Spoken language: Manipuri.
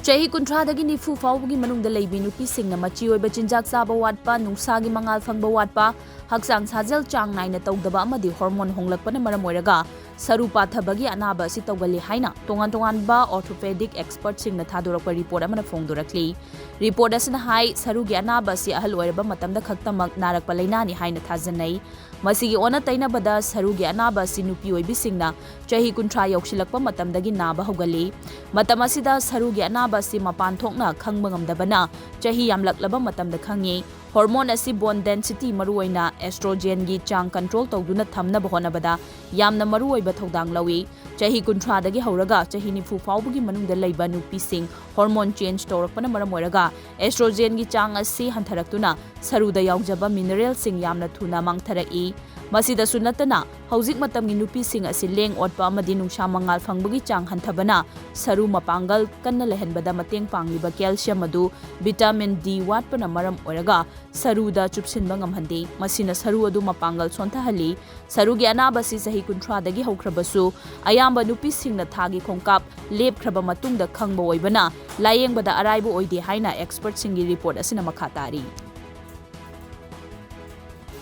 ꯆꯍꯤ 30ꯗꯒꯤ 90 ꯐꯥꯎꯕꯒꯤ ꯃꯅꯨꯡꯗ ꯂꯩꯕꯤ ꯅꯨꯄꯤꯁꯤꯡꯅ ꯃꯆꯤ ꯑꯣꯏꯕ ꯆꯤꯟꯖꯥꯛ ꯆꯥꯕ ꯋꯥꯠꯄ, ꯅꯨꯡꯁꯥꯒꯤ ꯃꯉꯥꯜ ꯐꯪꯕ ꯋꯥꯠꯄ, ꯍꯛꯆꯥꯡ ꯁꯥꯖꯦꯜ ꯆꯥꯡ ꯅꯥꯏꯅ ꯇꯧꯗꯕ ꯑꯃꯗꯤ ꯍꯣꯔꯃꯣꯟ ꯍꯣꯡꯂꯛꯄꯅ ꯃꯔꯝ ꯑꯣꯏꯔꯒ ꯁꯔꯨ ꯄꯥꯊꯕꯒꯤ ꯑꯅꯥꯕ ꯑꯁꯤ ꯇꯧꯒꯜꯂꯤ ꯍꯥꯏꯅ ꯇꯣꯉꯥꯟ-ꯇꯣꯉꯥꯟꯕ ꯑꯣꯔꯊꯣꯄꯦꯗꯤꯛ ꯑꯦꯛꯁꯄꯔꯠꯁꯤꯡꯅ ꯊꯥꯗꯣꯔꯛꯄ ꯔꯤꯄꯣꯔꯠ ꯑꯃꯅ ꯐꯣꯡꯗꯣꯔꯛꯂꯤ꯫ ꯔꯤꯄꯣꯔꯠ ꯑꯁꯤꯅ ꯍꯥꯏ ꯁꯔꯨꯒꯤ ꯑꯅꯥꯕ ꯑꯁꯤ ꯑꯍꯜ ꯑꯣꯏꯔꯕ ꯃꯇꯝꯗ ꯈꯛꯇꯃꯛ ꯅꯥꯔꯛꯄ ꯂꯩꯅꯥꯅꯤ ꯍꯥꯏꯅ ꯊꯥꯖꯅꯩ꯫ ꯃꯁꯤꯒꯤ ꯑꯣꯟꯅ-ꯇꯩꯅꯕꯗ ꯁꯔꯨꯒꯤ ꯑꯅꯥꯕ ꯑꯁꯤ ꯅꯨꯄꯤ ꯑꯣꯏꯕꯤꯁꯤꯡꯅ ꯆꯍꯤ 30 ꯌꯧꯁꯤꯜꯂꯛꯄ ꯃꯇꯝꯗꯒꯤ ꯅꯥꯕ ꯍꯧꯒꯠꯂꯤ꯫ ꯃꯇꯝ ꯑꯁꯤꯗ ꯁꯔꯨꯒꯤ ꯑꯅꯥꯕ ꯑꯁꯤ ꯃꯄꯥꯟ ꯊꯣꯛꯅ ꯈꯪꯕ ꯉꯝꯗꯕꯅ ꯆꯍꯤ ꯌꯥꯝꯂꯛꯂꯕ ꯃꯇꯝꯗ ꯈꯪꯉꯤ꯫ ꯍꯣꯔꯃꯣꯟ ꯑꯁꯤ ꯕꯣꯟ ꯗꯦꯟꯁꯤꯇꯤ ꯃꯔꯨꯑꯣꯏꯅ ꯑꯦꯁꯇ꯭ꯔꯣꯖꯦꯟꯒꯤ ꯆꯥꯡ ꯀꯟꯇ꯭ꯔꯣꯜ ꯇꯧꯗꯨꯅ ꯊꯝꯅꯕ ꯍꯣꯠꯅꯕꯗ ꯌꯥꯝꯅ ꯃꯔꯨꯑꯣꯏꯕ ꯊꯧꯗꯥꯡ ꯂꯧꯏ꯫ ꯆꯍꯤ 30ꯗꯒꯤ ꯍꯧꯔꯒ ꯆꯍꯤ 90 ꯐꯥꯎꯕꯒꯤ ꯃꯅꯨꯡꯗ ꯂꯩꯕ ꯅꯨꯄꯤꯁꯤꯡ ꯍꯣꯔꯃꯣꯟ ꯆꯦꯟꯖ ꯇꯧꯔꯛꯄꯅ ꯃꯔꯝ ꯑꯣꯏꯔꯒ ꯑꯦꯁꯇ꯭ꯔꯣꯖꯦꯟꯒꯤ ꯆꯥꯡ ꯑꯁꯤ ꯍꯟꯊꯔꯛꯇꯨꯅ ꯁꯔꯨꯗ ꯌꯥꯎꯖꯕ ꯃꯤꯅꯔꯦꯜꯁꯤꯡ ꯌꯥꯝꯅ ꯊꯨꯅ ꯃꯥꯡꯊꯔꯛꯏ꯫ ꯃꯁꯤꯗꯁꯨ ꯅꯠꯇꯅ ꯍꯧꯖꯤꯛ ꯃꯇꯝꯒꯤ ꯅꯨꯄꯤꯁꯤꯡ ꯑꯁꯤ ꯂꯦꯡ-ꯑꯣꯠꯄ ꯑꯃꯗꯤ ꯅꯨꯡꯁꯥ ꯃꯉꯥꯜ ꯐꯪꯕꯒꯤ ꯆꯥꯡ ꯍꯟꯊꯕꯅ ꯁꯔꯨ ꯃꯄꯥꯡꯒꯜ ꯀꯟꯅ ꯂꯩꯍꯟꯕꯗ ꯃꯇꯦꯡ ꯄꯥꯡꯂꯤꯕ ꯀꯦꯜꯁꯤꯌꯝ ꯑꯗꯨ ꯚꯤꯇꯥꯃꯤꯟ ꯗꯤ ꯋꯥꯠꯄꯅ ꯃꯔꯝ ꯑꯣꯏꯔꯒ ꯁꯔꯨꯗ ꯆꯨꯞꯁꯤꯟꯕ ꯉꯝꯍꯟꯗꯦ꯫ ꯃꯁꯤꯅ ꯁꯔꯨ ꯑꯗꯨ ꯃꯄꯥꯡꯒꯜ ꯁꯣꯟꯊꯍꯜꯂꯤ꯫ ꯁꯔꯨꯒꯤ ꯑꯅꯥꯕ ꯑꯁꯤ ꯆꯍꯤ 30ꯗꯒꯤ ꯍꯧꯈ꯭ꯔꯕꯁꯨ ꯑꯌꯥꯝꯕ ꯅꯨꯄꯤꯁꯤꯡꯅ ꯊꯥꯒꯤ ꯈꯣꯡꯀꯥꯞ ꯂꯦꯞꯈ꯭ꯔꯕ ꯃꯇꯨꯡꯗ ꯈꯪꯕ ꯑꯣꯏꯕꯅ ꯂꯥꯌꯦꯡꯕꯗ ꯑꯔꯥꯏꯕ ꯑꯣꯏꯗꯦ ꯍꯥꯏꯅ ꯑꯦꯛꯁꯄꯔꯠꯁꯤꯡꯒꯤ ꯔꯤꯄꯣꯔꯠ ꯑꯁꯤꯅ ꯃꯈꯥ ꯇꯥꯔꯤ꯫